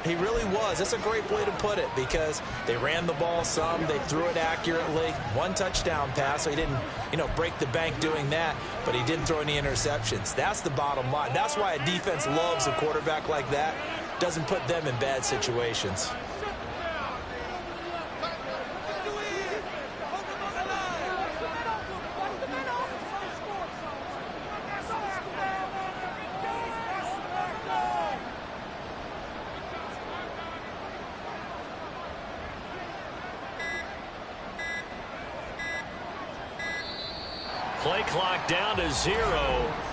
He really was. That's a great way to put it because they ran the ball some. They threw it accurately. One touchdown pass, so he didn't, break the bank doing that, but he didn't throw any interceptions. That's the bottom line. That's why a defense loves a quarterback like that. Doesn't put them in bad situations. Play clock down to 0.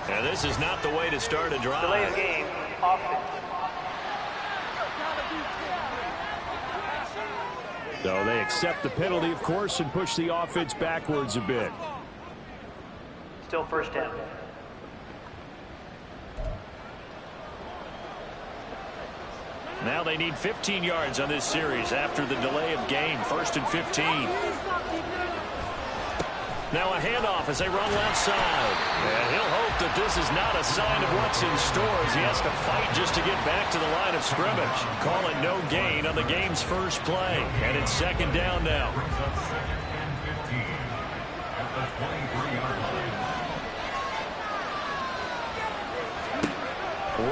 And this is not the way to start a drive. Delay of game. Offense. So they accept the penalty, of course, and push the offense backwards a bit. Still first down. Now they need 15 yards on this series after the delay of game. 1st and 15. Now a handoff as they run left side. And he'll hope that this is not a sign of what's in store as he has to fight just to get back to the line of scrimmage. Call it no gain on the game's first play. And it's 2nd down now.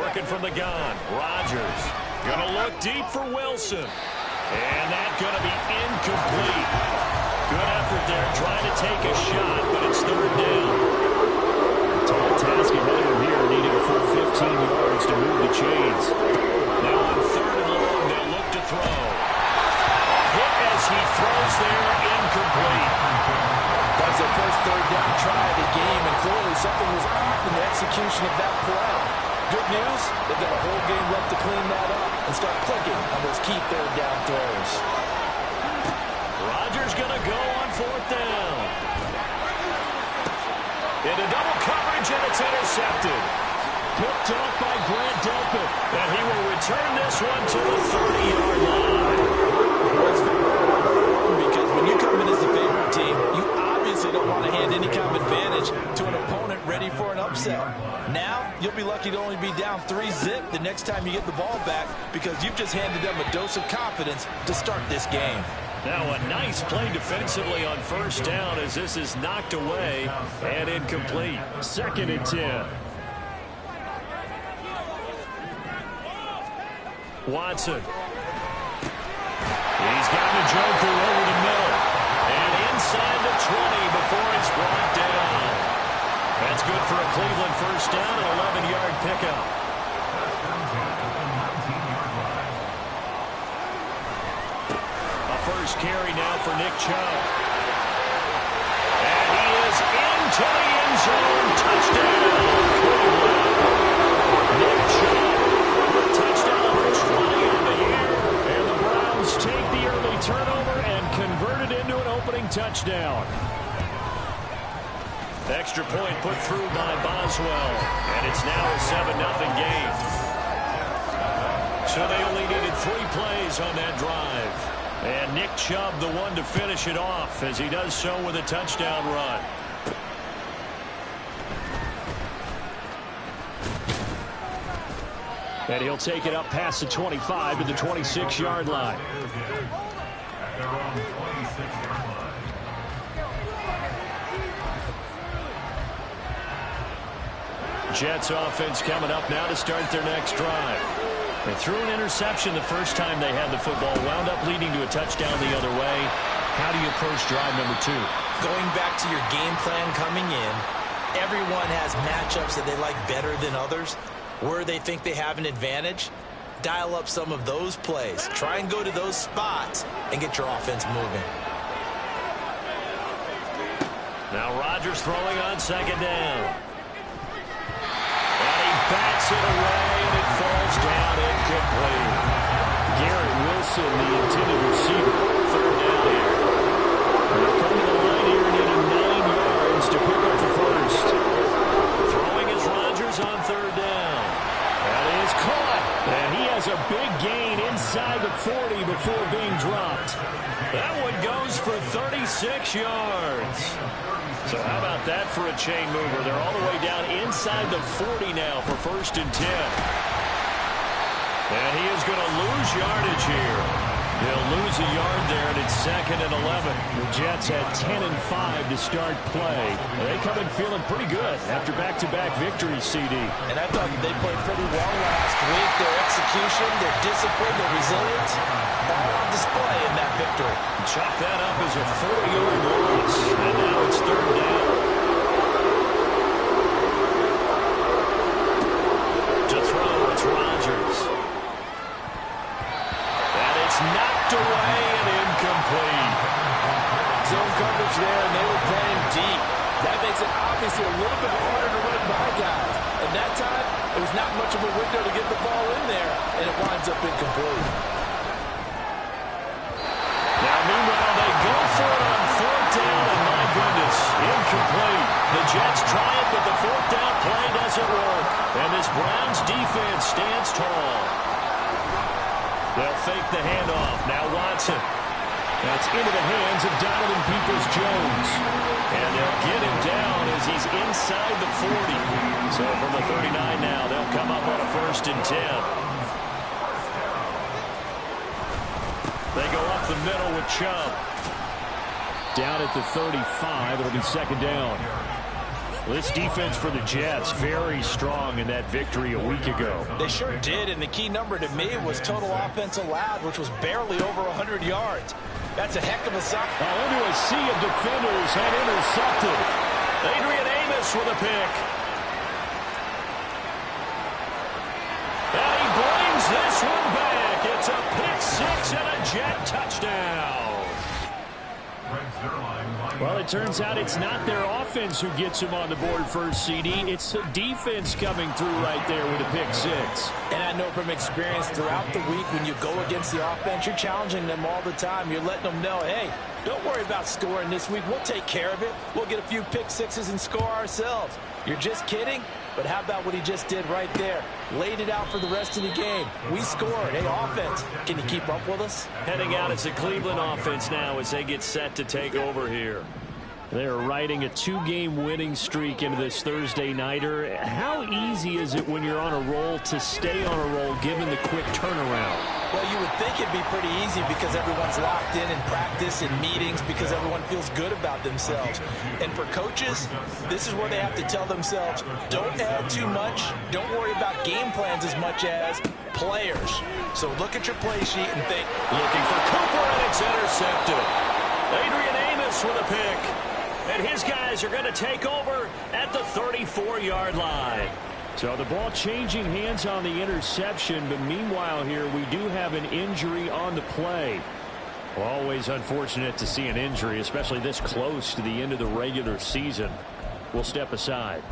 Working from the gun. Rodgers. Gonna look deep for Wilson. And that's gonna be incomplete. Good effort there, trying to take a shot, but it's 3rd down. Tall task ahead of him here, needing a full 15 yards to move the chains. Now on 3rd and long, they'll look to throw. Hit as he throws there, incomplete. That's their first 3rd down try of the game, and clearly something was off in the execution of that play. Good news, they've got a whole game left to clean that up and start clicking on those key 3rd down throws. Rodgers going to go on 4th down. Into double coverage, and it's intercepted. Picked off by Grant Delpit. And he will return this one to the 30-yard line. Because when you come in as the favorite team, you obviously don't want to hand any kind of advantage to an opponent ready for an upset. Now, you'll be lucky to only be down 3-zip the next time you get the ball back because you've just handed them a dose of confidence to start this game. Now a nice play defensively on 1st down as this is knocked away and incomplete. 2nd and 10. Watson. He's gotten a joker over the middle. And inside the 20 before it's brought down. That's good for a Cleveland 1st down, an 11-yard pickup. First carry now for Nick Chubb. And he is into the end zone. Touchdown, Cleveland. Nick Chubb, touchdown number 20 on the year. And the Browns take the early turnover and convert it into an opening touchdown. Extra point put through by Boswell. And it's now a 7-0 game. So they only needed 3 plays on that drive. And Nick Chubb, the one to finish it off, as he does so with a touchdown run. And he'll take it up past the 25 to the 26-yard line. Jets offense coming up now to start their next drive. They threw an interception the first time they had the football, wound up leading to a touchdown the other way. How do you approach drive number 2? Going back to your game plan coming in, everyone has matchups that they like better than others. Where they think they have an advantage, dial up some of those plays. Try and go to those spots and get your offense moving. Now Rodgers throwing on 2nd down. And he bats it away, and it falls down incomplete. Garrett Wilson, the intended receiver. 3rd down here. They'll come to the line here and need 9 yards to pick up the first. Throwing is Rodgers on 3rd down. That is caught. And he has a big gain inside the 40 before being dropped. That one goes for 36 yards. So how about that for a chain mover? They're all the way down inside the 40 now for 1st and 10. And he is going to lose yardage here. They'll lose a yard there, and it's 2nd and 11. The Jets had 10 and 5 to start play. They come in feeling pretty good after back-to-back victories, CD. And I thought they played pretty well last week. Their execution, their discipline, their resilience, all on display in that victory. Chalk that up as a 4-yard loss, and now it's 3rd down. To throw, it's Rodgers. And it's knocked away and incomplete. Zone coverage there, and they were playing deep. That makes it obviously a little bit harder to run by guys. And that time, it was not much of a window to get the ball in there, and it winds up incomplete. Now, meanwhile, they go for it on 4th down, and my goodness, incomplete. The Jets try it, but the 4th down play doesn't work. And this Browns defense stands tall. They'll fake the handoff. Now Watson. That's into the hands of Donovan Peoples-Jones. And they'll get him down as he's inside the 40. So from the 39 now, they'll come up on a 1st and 10. They go up the middle with Chubb. Down at the 35, it'll be 2nd down. Well, this defense for the Jets, very strong in that victory a week ago. They sure did, and the key number to me was total offense allowed, which was barely over 100 yards. That's a heck of a sign. Into a sea of defenders and intercepted. Adrian Amos with a pick. And he brings this one back. It's a pick 6 and a Jet touchdown. Well, it turns out it's not their offense who gets him on the board first, CD. It's the defense coming through right there with a pick 6. And I know from experience throughout the week when you go against the offense, you're challenging them all the time. You're letting them know, hey, don't worry about scoring this week. We'll take care of it. We'll get a few pick 6s and score ourselves. You're just kidding? But how about what he just did right there? Laid it out for the rest of the game. We scored. Hey, offense, can you keep up with us? Heading out as the Cleveland offense now as they get set to take over here. They're riding a 2-game winning streak into this Thursday nighter. How easy is it when you're on a roll to stay on a roll given the quick turnaround? Well, you would think it'd be pretty easy because everyone's locked in practice and meetings because everyone feels good about themselves. And for coaches, this is where they have to tell themselves, don't add too much. Don't worry about game plans as much as players. So look at your play sheet and think. Looking for Cooper, and it's intercepted. Adrian Amos with a pick. And his guys are going to take over at the 34-yard line. So the ball changing hands on the interception, but meanwhile here we do have an injury on the play. Well, always unfortunate to see an injury, especially this close to the end of the regular season. We'll step aside.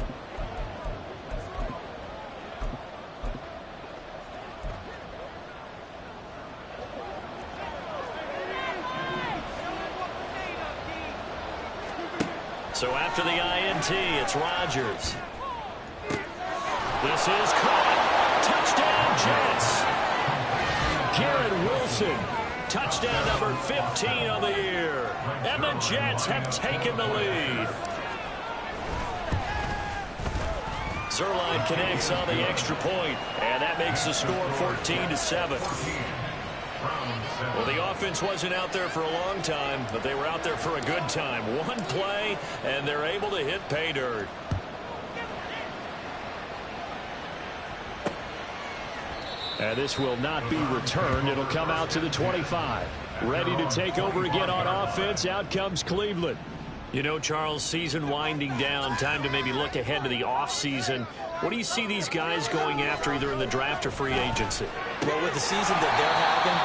So after the INT, it's Rodgers. This is caught. Touchdown, Jets. Garrett Wilson. Touchdown number 15 on the year. And the Jets have taken the lead. Zuerlein connects on the extra point, and that makes the score 14-7. Well, the offense wasn't out there for a long time, but they were out there for a good time. One play, and they're able to hit pay dirt. And this will not be returned. It'll come out to the 25. Ready to take over again on offense. Out comes Cleveland. You know, Charles, season winding down, time to maybe look ahead to the offseason. What do you see these guys going after either in the draft or free agency? Well, with the season that they're having,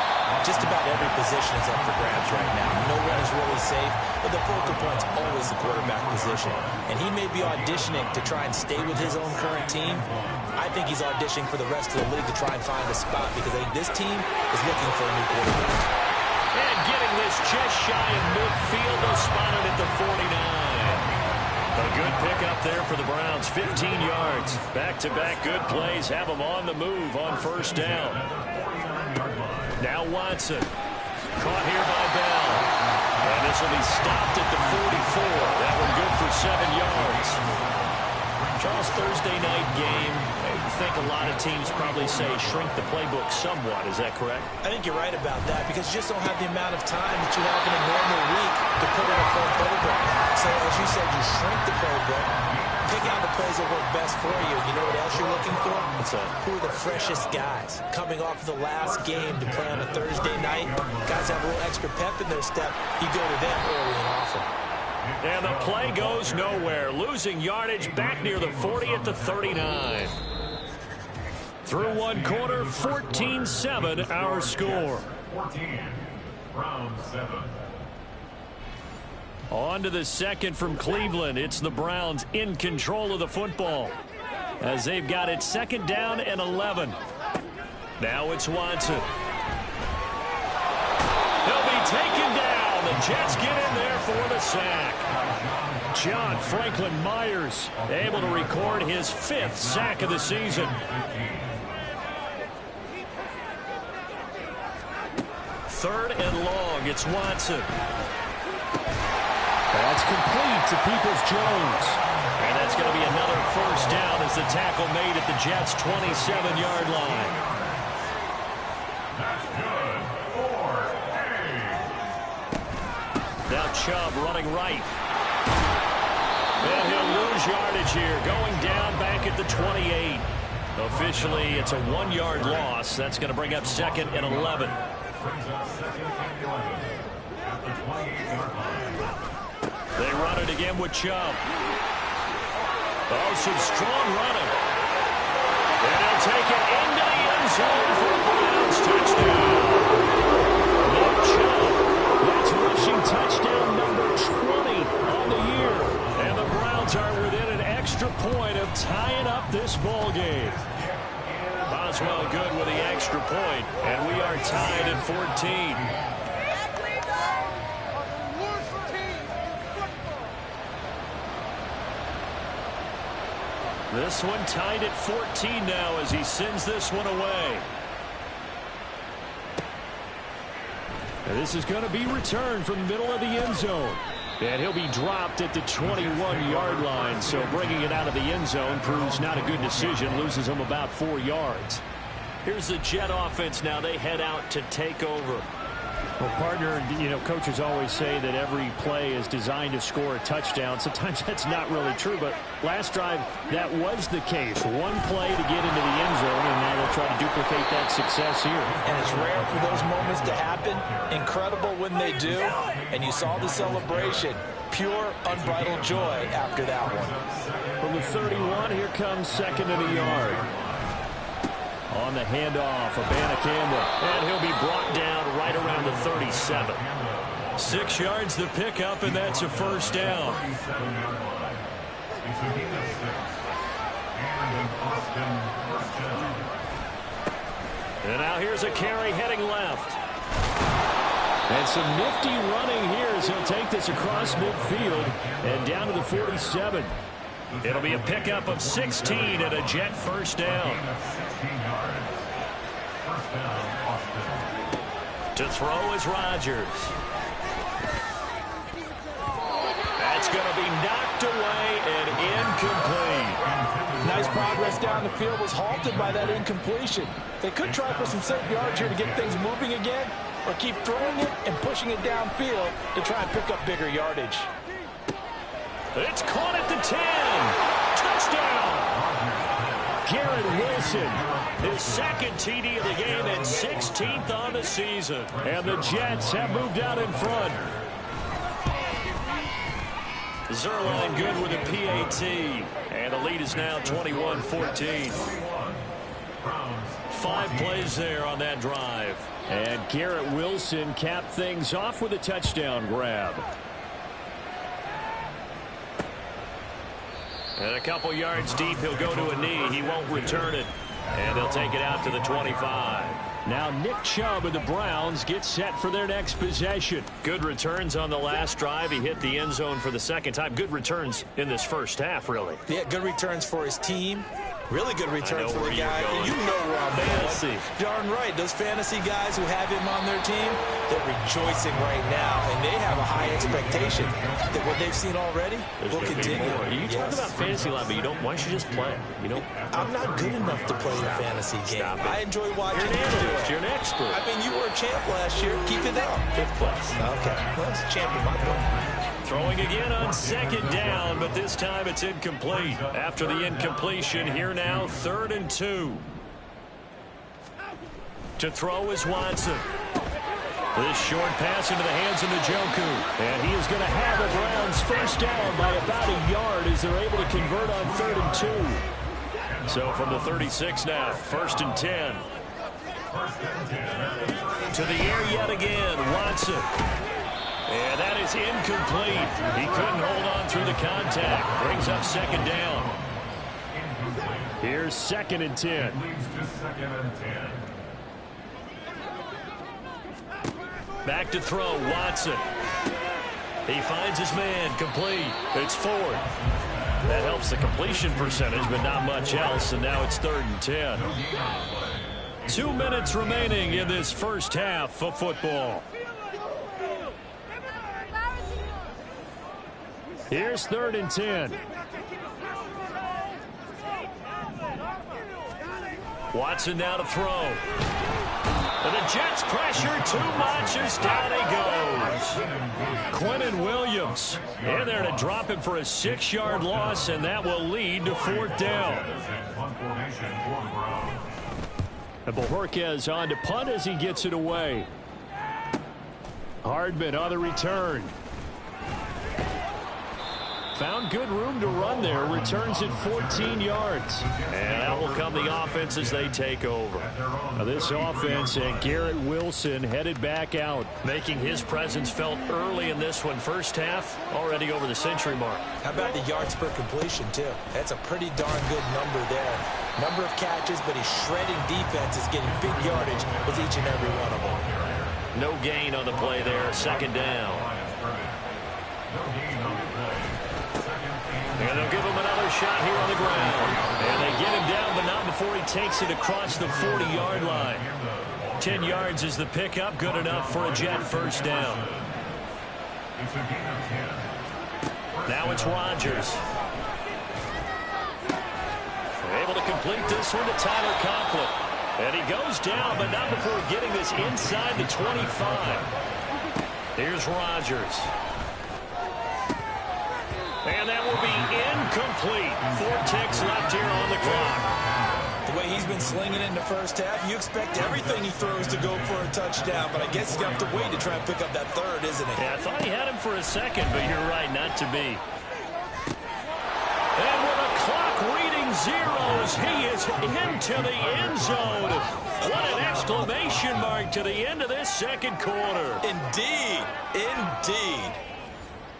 just about every position is up for grabs right now. No one is really safe, but the focal point's always the quarterback position. And he may be auditioning to try and stay with his own current team. I think he's auditioning for the rest of the league to try and find a spot because I think this team is looking for a new quarterback. And getting this just shy of midfield, they'll spot it at the 49. A good pickup there for the Browns, 15 yards. Back-to-back good plays have them on the move on first down. Now Watson, caught here by Bell. And this will be stopped at the 44. That one good for 7 yards. Charles, Thursday night game, think a lot of teams probably say shrink the playbook somewhat. Is that correct? I think you're right about that because you just don't have the amount of time that you have in a normal week to put in a full playbook. So as you said, you shrink the playbook, pick out the plays that work best for you. You know what else you're looking for? Who are the freshest guys coming off of the last game to play on a Thursday night? Guys have a little extra pep in their step. You go to them early and often. And the play goes nowhere. Losing yardage back near the 40 at the 39. Through one quarter, 14-7 our score. 14, round 7. On to the second from Cleveland. It's the Browns in control of the football as they've got it second down and 11. Now it's Watson. He'll be taken down. The Jets get in there for the sack. John Franklin Myers able to record his 5th sack of the season. Third and long. It's Watson. That's complete to Peoples-Jones. And that's going to be another first down as the tackle made at the Jets' 27-yard line. That's good. 4-8. Now Chubb running right. And he'll lose yardage here, going down back at the 28. Officially, it's a 1-yard loss. That's going to bring up second and 11. Brings up second and 11 at the 28-yard line. They run it again with Chubb. Oh, some strong running. And he'll take it into the end zone for a Browns touchdown. Nick Chubb. That's rushing touchdown number 20 on the year. And the Browns are within an extra point of tying up this ball game. Boswell good with the extra point, and we are tied at 14. This one tied at 14 now as he sends this one away. And this is going to be returned from the middle of the end zone. And he'll be dropped at the 21-yard line. So bringing it out of the end zone proves not a good decision. Loses him about 4 yards. Here's the Jet offense now. They head out to take over. Well, partner, you know, coaches always say that every play is designed to score a touchdown. Sometimes that's not really true, but last drive, that was the case. One play to get into the end zone, and now they'll try to duplicate that success here. And it's rare for those moments to happen. Incredible when they do. And you saw the celebration. Pure, unbridled joy after that one. From the 31, here comes second and a yard. On the handoff, Campbell. And he'll be brought down right around the 37. 6 yards the pickup, and that's a first down. And now here's a carry heading left. And some nifty running here as he'll take this across midfield and down to the 47. It'll be a pickup of 16 and a Jet first down. To throw is Rodgers. That's going to be knocked away and incomplete. Nice progress down the field, was halted by that incompletion. They could try for some safe yards here to get things moving again, or keep throwing it and pushing it downfield to try and pick up bigger yardage. It's caught at the 10. Touchdown. Garrett Wilson, his second TD of the game and 16th on the season. And the Jets have moved out in front. Zuerlein good with a PAT. And the lead is now 21-14. 5 plays there on that drive. And Garrett Wilson capped things off with a touchdown grab. And a couple yards deep, he'll go to a knee. He won't return it. And they'll take it out to the 25. Now Nick Chubb of the Browns gets set for their next possession. Good returns on the last drive. He hit the end zone for the second time. Good returns in this first half, really. Yeah, good returns for his team. Really good return for the guy. Going. You know where I'm fantasy. Darn right. Those fantasy guys who have him on their team, they're rejoicing right now, and they have a high expectation that what they've seen already will continue. You talk about fantasy a lot, but you don't. Why don't you just play? You don't. I'm not good enough to play a fantasy game. I enjoy watching you do it. You're an expert. I mean, you were a champ last year. Keep it up. 5th place. Okay. Well, it's a champ in my book. Throwing again on 2nd down, but this time it's incomplete. After the incompletion, here now 3rd and 2. To throw is Watson. This short pass into the hands of Njoku. And he is going to have the Browns first down by about a yard as they're able to convert on 3rd and 2. So from the 36 now, 1st and 10. To the air yet again, Watson. And that is incomplete. He couldn't hold on through the contact. Brings up 2nd down. Here's 2nd and 10. Back to throw, Watson. He finds his man, complete. It's Ford. That helps the completion percentage, but not much else, and now it's 3rd and 10. 2 minutes remaining in this first half of football. Here's 3rd and 10. Watson now to throw. And the Jets pressure too much as down he goes. Quinnen Williams in there to drop him for a 6-yard loss, and that will lead to 4th down. And Bojorquez on to punt as he gets it away. Hardman on the return. Found good room to run there. Returns it 14 yards. And that will come the offense as they take over. Now this offense and Garrett Wilson headed back out. Making his presence felt early in this one. First half, already over the century mark. How about the yards per completion, too? That's a pretty darn good number there. Number of catches, but he's shredding defenses, getting big yardage with each and every one of them. No gain on the play there. 2nd down. And they'll give him another shot here on the ground. And they get him down, but not before he takes it across the 40-yard line. 10 yards is the pickup. Good enough for a Jet first down. Now it's Rodgers. Able to complete this one to Tyler Conklin. And he goes down, but not before getting this inside the 25. Here's Rodgers. And that will be incomplete. 4 ticks left here on the clock. The way he's been slinging it in the first half, you expect everything he throws to go for a touchdown, but I guess he's going to have to wait to try and pick up that 3rd, isn't he? Yeah, I thought he had him for a second, but you're right, not to be. And with a clock reading zeros, he is into the end zone. What an exclamation mark to the end of this 2nd quarter. Indeed. Indeed.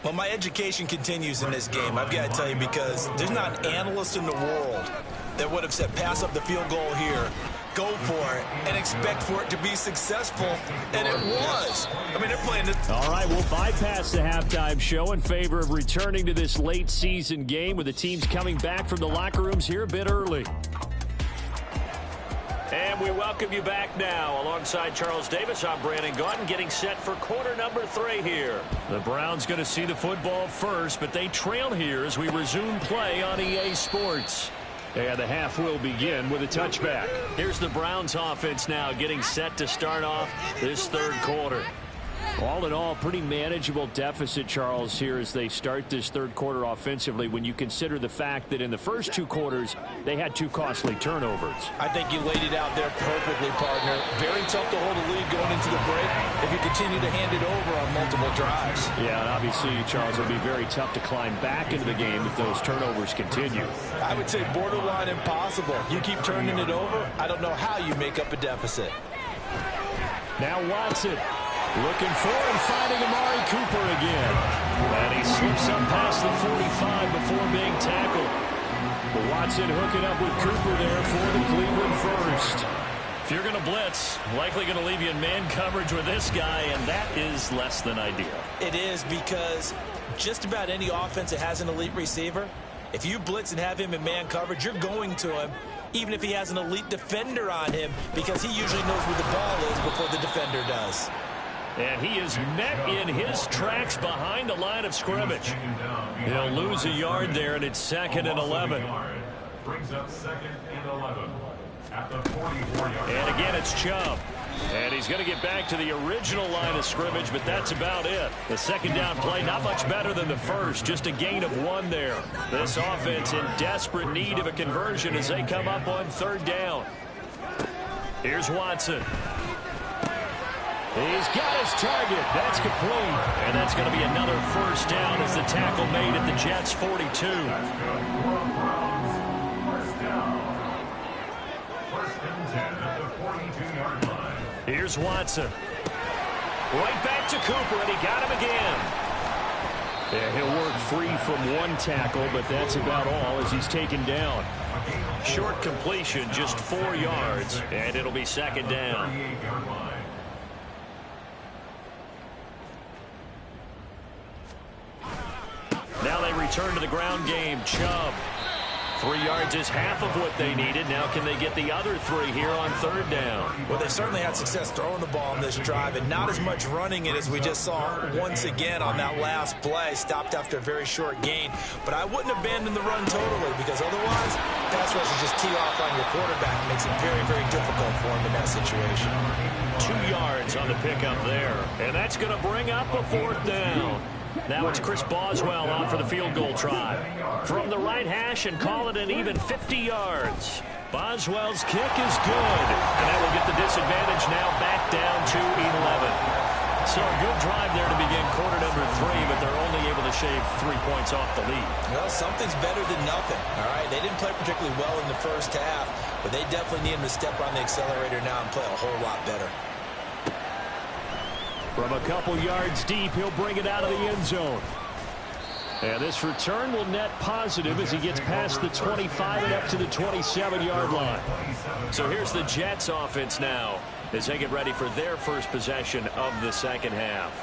Well, my education continues in this game, I've got to tell you, because there's not an analyst in the world that would have said pass up the field goal here, go for it, and expect for it to be successful, and it was. I mean, they're playing this. All right, we'll bypass the halftime show in favor of returning to this late season game with the teams coming back from the locker rooms here a bit early. And we welcome you back now. Alongside Charles Davis, I'm Brandon Gaudin, getting set for quarter number 3 here. The Browns going to see the football first, but they trail here as we resume play on EA Sports. And the half will begin with a touchback. Here's the Browns offense now getting set to start off this 3rd quarter. All in all, pretty manageable deficit, Charles, here as they start this 3rd quarter offensively when you consider the fact that in the first 2 quarters, they had 2 costly turnovers. I think you laid it out there perfectly, partner. Very tough to hold a lead going into the break if you continue to hand it over on multiple drives. Yeah, and obviously, Charles, it'll be very tough to climb back into the game if those turnovers continue. I would say borderline impossible. You keep turning it over, I don't know how you make up a deficit. Now Watson. Looking for and finding Amari Cooper again. And he slips up past the 45 before being tackled. But Watson hooking up with Cooper there for the Cleveland first. If you're going to blitz, likely going to leave you in man coverage with this guy, and that is less than ideal. It is, because just about any offense that has an elite receiver If you blitz and have him in man coverage, you're going to him, even if he has an elite defender on him, because he usually knows where the ball is before the defender does. And he is met in his tracks behind the line of scrimmage. He'll lose a yard there, and it's 2nd and 11. Brings up 2nd and 11 at the 44-yard line. And again, it's Chubb. And he's going to get back to the original line of scrimmage, but that's about it. The second down play, not much better than the first, just a gain of 1 there. This offense in desperate need of a conversion as they come up on 3rd down. Here's Watson. He's got his target. That's complete. And that's going to be another 1st down as the tackle made at the Jets' 42. First down. 1st and 10 at the 42-yard line. Here's Watson. Right back to Cooper, and he got him again. Yeah, he'll work free from 1 tackle, but that's about all as he's taken down. Short completion, just 4 yards, and it'll be 2nd down. 38-yard line. Now they return to the ground game. Chubb. 3 yards is half of what they needed. Now can they get the other 3 here on 3rd down? Well, they certainly had success throwing the ball on this drive and not as much running it as we just saw once again on that last play. Stopped after a very short gain. But I wouldn't abandon the run totally, because otherwise, pass rush is just tee off on your quarterback. It makes it very, very difficult for him in that situation. 2 yards on the pickup there. And that's going to bring up a 4th down. Now it's Chris Boswell on for the field goal try. From the right hash and call it an even 50 yards. Boswell's kick is good. And that will get the disadvantage now back down to 11. So a good drive there to begin quarter number 3, but they're only able to shave 3 points off the lead. Well, something's better than nothing, all right? They didn't play particularly well in the first half, but they definitely need him to step on the accelerator now and play a whole lot better. From a couple yards deep, he'll bring it out of the end zone. And this return will net positive as he gets past the 25 and up to the 27-yard line. So here's the Jets offense now as they get ready for their first possession of the second half.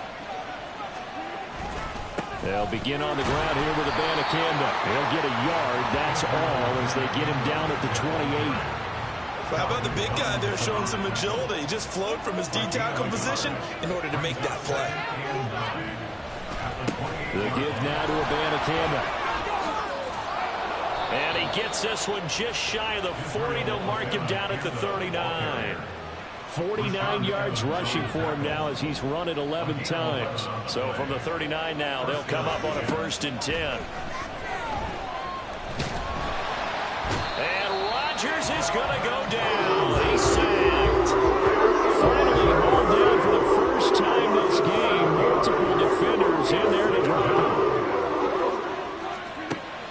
They'll begin on the ground here with Abanikanda. He'll get a yard, that's all, as they get him down at the 28. How about the big guy there showing some agility? He just flowed from his D-tackle position in order to make that play. The give now to Abanikanda. And he gets this one just shy of the 40. They'll mark him down at the 39. 49 yards rushing for him now as he's run it 11 times. So from the 39 now, they'll come up on a 1st and 10. Rodgers is going to go down. He's sacked. Finally hauled down for the first time this game. Multiple defenders in there to drop him.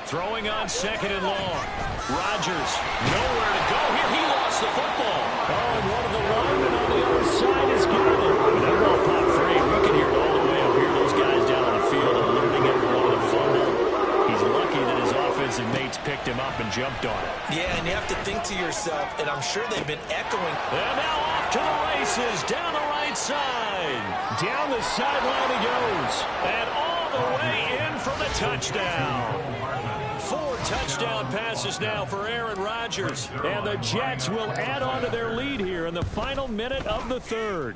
Throwing on 2nd and long. Rodgers nowhere to go here. He lost the football. Oh, and one of the linemen on the other side has got it. And that ball popped free. We can hear it all the way up here. Those guys down on the field alerting everyone to the fumble. He's lucky that his offensive mates picked him up and jumped on it. Yeah, and you have to think to yourself, and I'm sure they've been echoing. And now off to the races, down the right side. Down the sideline he goes. And all the way in for the touchdown. 4 touchdown passes now for Aaron Rodgers. And the Jets will add on to their lead here in the final minute of the 3rd.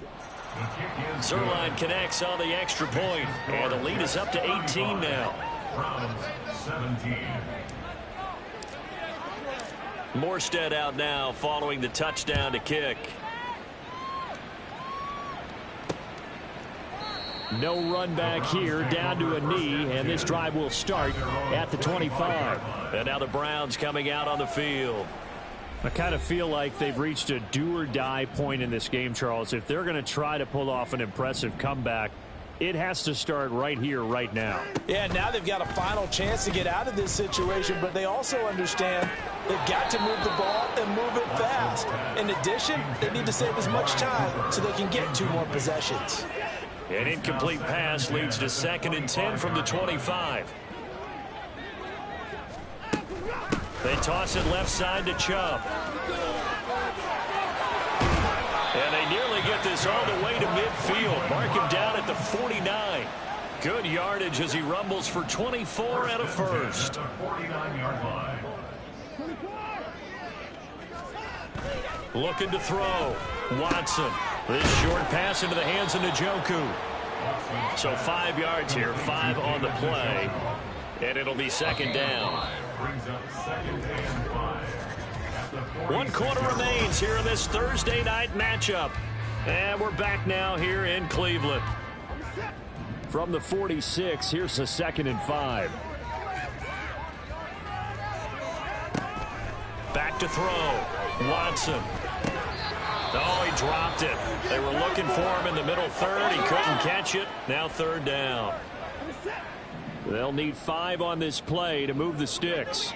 Zuerlein connects on the extra point. And the lead is up to 18 now. 17. Morstead out now following the touchdown to kick. No run back here, down to a knee, and this drive will start at the 25. And now the Browns coming out on the field. I kind of feel like they've reached a do-or-die point in this game, Charles. If they're going to try to pull off an impressive comeback, it has to start right here, right now. Yeah, now they've got a final chance to get out of this situation, but they also understand they've got to move the ball and move it fast. In addition, they need to save as much time so they can get 2 more possessions. An incomplete pass leads to 2nd and 10 from the 25. They toss it left side to Chubb. And they nearly get this all the way to midfield. Mark him down at the 49. Good yardage as he rumbles for 24 and a first. 49-yard line. Looking to throw. Watson. This short pass into the hands of Njoku. So 5 yards here, 5 on the play. And it'll be second down. Brings up second and 5. 1 quarter remains here in this Thursday night matchup. And we're back now here in Cleveland. From the 46, here's the 2nd and 5. Back to throw. Watson. Oh, he dropped it. They were looking for him in the middle third. He couldn't catch it. Now 3rd down. They'll need 5 on this play to move the sticks.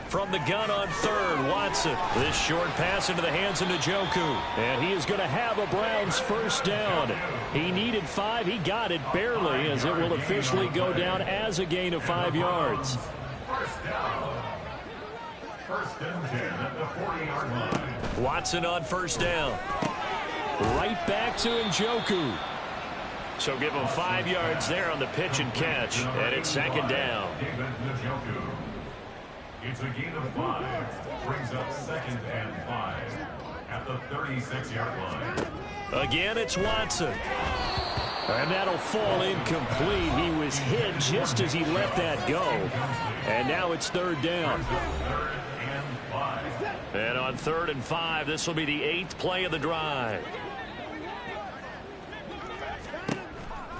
From the gun on 3rd, Watson. This short pass into the hands of Njoku. And he is going to have a Browns first down. He needed 5. He got it barely, as it will officially go down as a gain of 5 yards. First down. First and 10 at the 40-yard line. Watson on first down. Right back to Njoku. So give him 5 yards there on the pitch and catch. And it's second down. David Njoku. It's a gain of 5. Brings up second and 5 at the 36-yard line. Again, it's Watson. And that'll fall incomplete. He was hit just as he let that go. And now it's 3rd down. And on 3rd and 5, this will be the 8th play of the drive.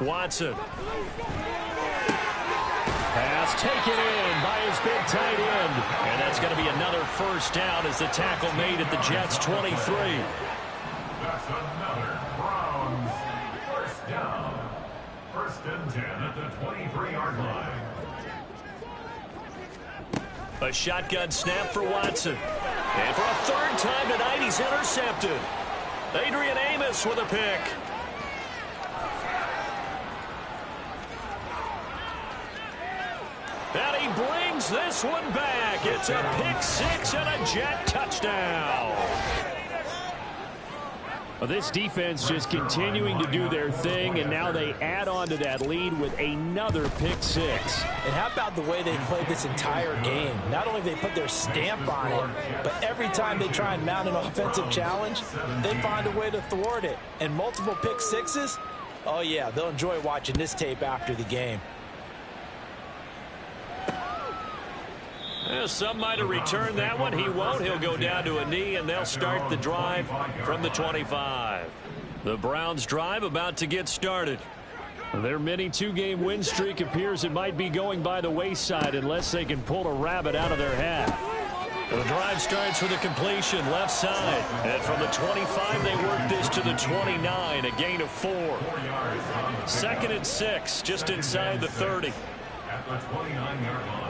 Watson. Pass taken in by his big tight end. And that's going to be another first down as the tackle made at the Jets' 23. That's another Browns first down. First and 10 at the 23-yard line. A shotgun snap for Watson. And for a 3rd time tonight, he's intercepted. Adrian Amos with a pick. And he brings this one back. It's a pick 6 and a Jet touchdown. Well, this defense just continuing to do their thing, and now they add on to that lead with another pick 6. And how about the way they played this entire game? Not only they put their stamp on it, but every time they try and mount an offensive challenge, they find a way to thwart it. And multiple pick 6s, oh yeah, they'll enjoy watching this tape after the game. Some might have returned that one. He won't. He'll go down to a knee, and they'll start the drive from the 25. The Browns drive about to get started. Their mini 2-game win streak appears it might be going by the wayside unless they can pull a rabbit out of their hat. The drive starts with a completion left side. And from the 25, they work this to the 29, a gain of 4. 2nd and 6, just inside the 30. At the 29-yard line.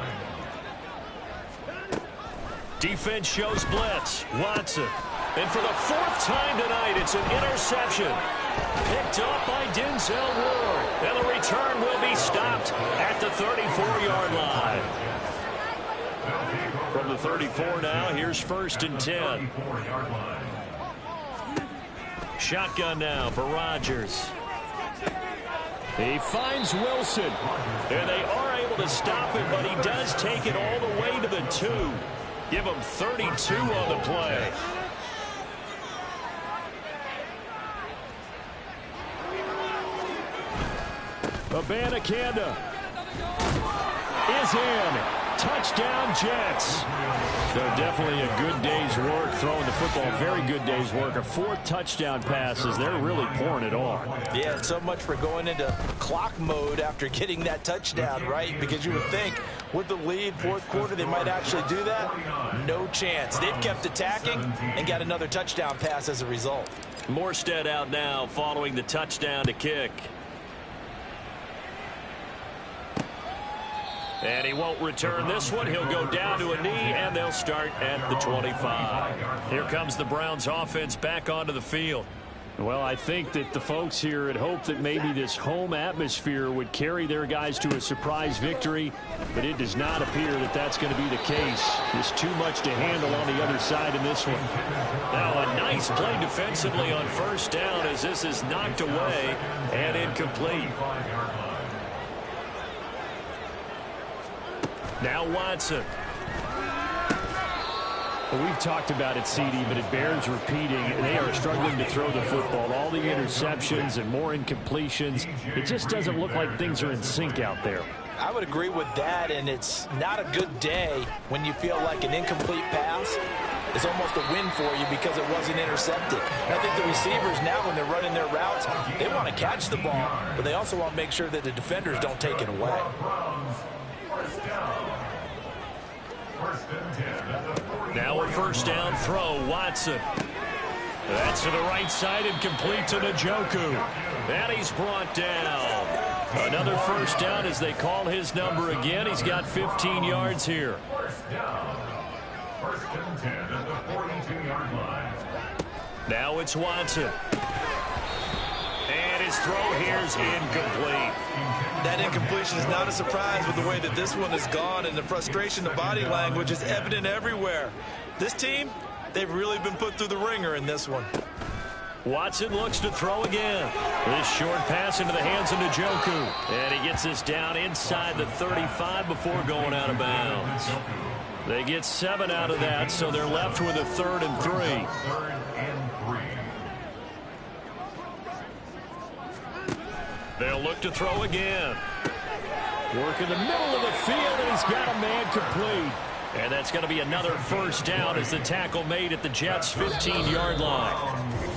Defense shows blitz. Watson. And for the 4th time tonight, it's an interception. Picked up by Denzel Ward. And the return will be stopped at the 34-yard line. From the 34 now, here's 1st and 10. Shotgun now for Rodgers. He finds Wilson. And they are able to stop him, but he does take it all the way to the 2. Give him 32 on the play. Abanikanda is in. Touchdown, Jets. So definitely a good day's work throwing the football. Very good day's work. A 4th touchdown passes. They're really pouring it on. Yeah, and so much for going into clock mode after getting that touchdown, right? Because you would think with the lead, 4th quarter, they might actually do that. No chance. They've kept attacking and got another touchdown pass as a result. Morstead out now following the touchdown to kick. And he won't return this one. He'll go down to a knee, and they'll start at the 25. Here comes the Browns offense back onto the field. Well, I think that the folks here had hoped that maybe this home atmosphere would carry their guys to a surprise victory, but it does not appear that that's going to be the case. There's too much to handle on the other side in this one. Now a nice play defensively on first down as this is knocked away and incomplete. Now Watson. Well, we've talked about it, CD, but it bears repeating. They are struggling to throw the football. All the interceptions and more incompletions. It just doesn't look like things are in sync out there. I would agree with that, and it's not a good day when you feel like an incomplete pass is almost a win for you because it wasn't intercepted. And I think the receivers now, when they're running their routes, they want to catch the ball, but they also want to make sure that the defenders don't take it away. Now a first down throw, Watson. That's to the right side and complete to Njoku. And he's brought down. Another first down as they call his number again. He's got 15 yards here. First down. First and 10 at the 42-yard line. Now it's Watson. And his throw here is incomplete. That incompletion is not a surprise with the way that this one has gone, and the frustration, the body language is evident everywhere. This team, they've really been put through the ringer in this one. Watson looks to throw again. This short pass into the hands of Njoku. And he gets this down inside the 35 before going out of bounds. They get 7 out of that, so they're left with a 3rd and 3. 3rd and 3. They'll look to throw again. Work in the middle of the field, and he's got a man complete. And that's going to be another first down as the tackle made at the Jets' 15-yard line.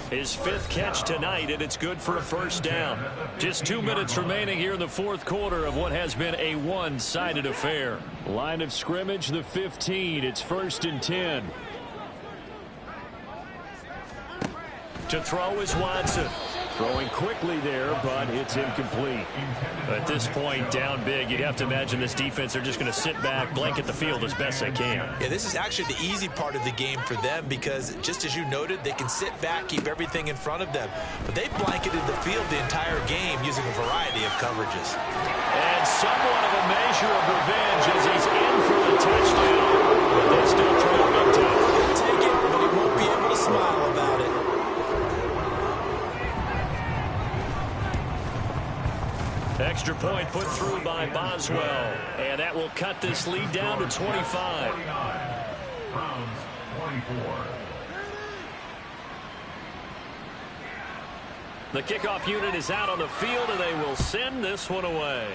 His 5th catch tonight, and it's good for a first down. Just 2 minutes remaining here in the 4th quarter of what has been a one-sided affair. Line of scrimmage, the 15. It's 1st and 10. To throw is Watson. Throwing quickly there, but it's incomplete. At this point, down big, you'd have to imagine this defense, they're just going to sit back, blanket the field as best they can. Yeah, this is actually the easy part of the game for them because, just as you noted, they can sit back, keep everything in front of them. But they blanketed the field the entire game using a variety of coverages. And somewhat of a measure of revenge as he's in for the touchdown. But they still trail big time. He'll take it, but he won't be able to smile about it. Extra point put through by Boswell. And that will cut this lead down to 25. Browns 24. The kickoff unit is out on the field, and they will send this one away.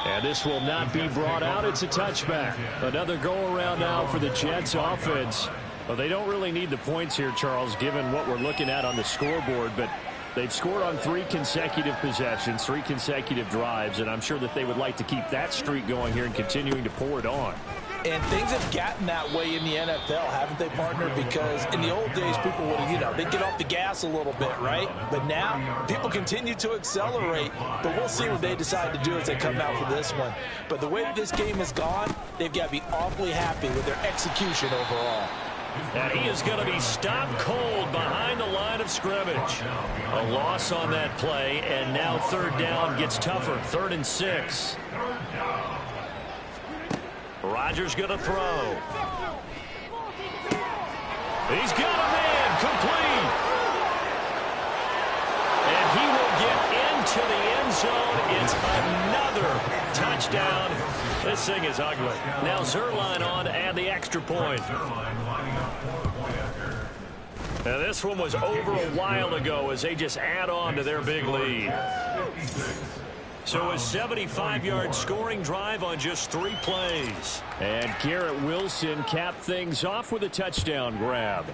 And this will not be brought out. It's a touchback. Another go-around now for the Jets offense. Well, they don't really need the points here, Charles, given what we're looking at on the scoreboard, but they've scored on 3 consecutive possessions, 3 consecutive drives, and I'm sure that they would like to keep that streak going here and continuing to pour it on. And things have gotten that way in the NFL, haven't they, partner? Because in the old days, people would, they'd get off the gas a little bit, right? But now, people continue to accelerate. But we'll see what they decide to do as they come out for this one. But the way that this game has gone, they've got to be awfully happy with their execution overall. And he is going to be stopped cold behind the line of scrimmage. A loss on that play, and now 3rd down gets tougher. 3rd and 6. Rodgers going to throw. He's got a man complete. And he will get into the end zone. It's another touchdown. This thing is ugly. Now Zuerlein on to add the extra point. Now this one was over a while ago as they just add on to their big lead. So a 75-yard scoring drive on just 3 plays. And Garrett Wilson capped things off with a touchdown grab.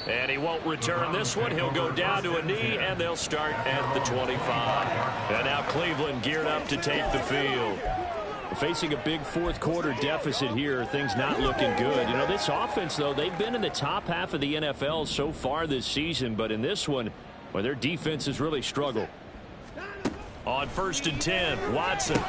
And he won't return this one. He'll go down to a knee, and they'll start at the 25. And now Cleveland geared up to take the field. Facing a big 4th quarter deficit here, things not looking good. This offense, though, they've been in the top half of the NFL so far this season, but in this one, well, their defense has really struggled. On 1st and 10, Watson.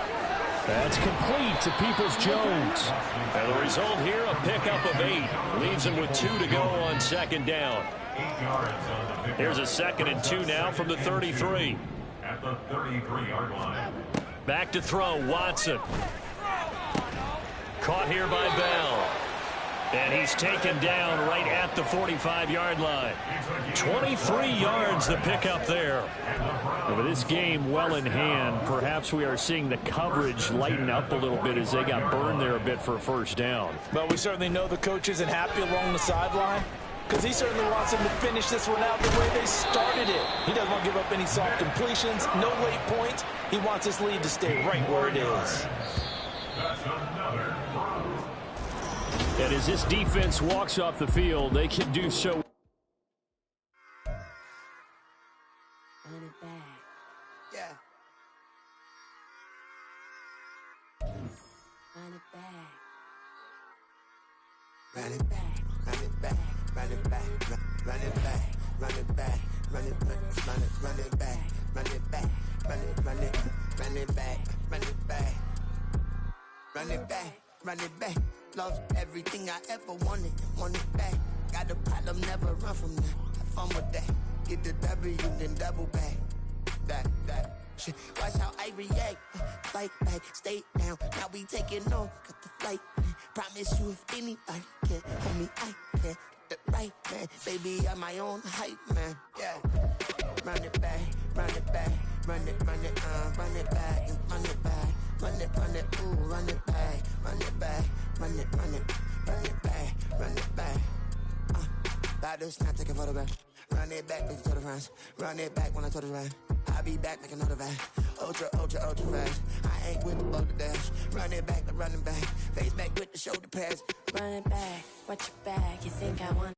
That's complete to Peoples-Jones. And the result here, a pickup of 8. Leaves him with 2 to go on second down. 8 yards on the pickup. Here's a 2nd and 2 now from the 33. At the 33-yard line. Back to throw, Watson. Caught here by Bell. And he's taken down right at the 45-yard line. 23 yards the pickup there. With this game well in hand, perhaps we are seeing the coverage lighten up a little bit as they got burned there a bit for a first down. But we certainly know the coach isn't happy along the sideline because he certainly wants them to finish this one out the way they started it. He doesn't want to give up any soft completions, no late points. He wants his lead to stay right where it is. That's another throw. And as this defense walks off the field, they can do so. Run it back. Yeah. Run it back. Run it back. Run it back. Run it back. Run it back. Run it back. Run it back. Run it back. Run it back. Run it back. Run it back. Run it back. Run it back. Run it back. Lost everything I ever wanted. Want it back. Got a problem, never run from that. Have fun with that. Get the W, then double back. That. Shit. Watch how I react. Fight back, stay down. Now we taking on. Got the flight. Promise you if anybody can hold me, I can. Get the right man. Baby, I'm my own hype man. Yeah. Run it back. Run it back. Run it back. Run it back. Run it, ooh, run it back, run it back, run it back, run it back. About to snap, take a photograph. Run it back, make it to the front. Run it back when I told it right. I'll be back, make another back. Ultra fast. I ain't with the boulder dash. Run it back, the running back. Face back with the shoulder pads. Run it back. Watch your back. You think I want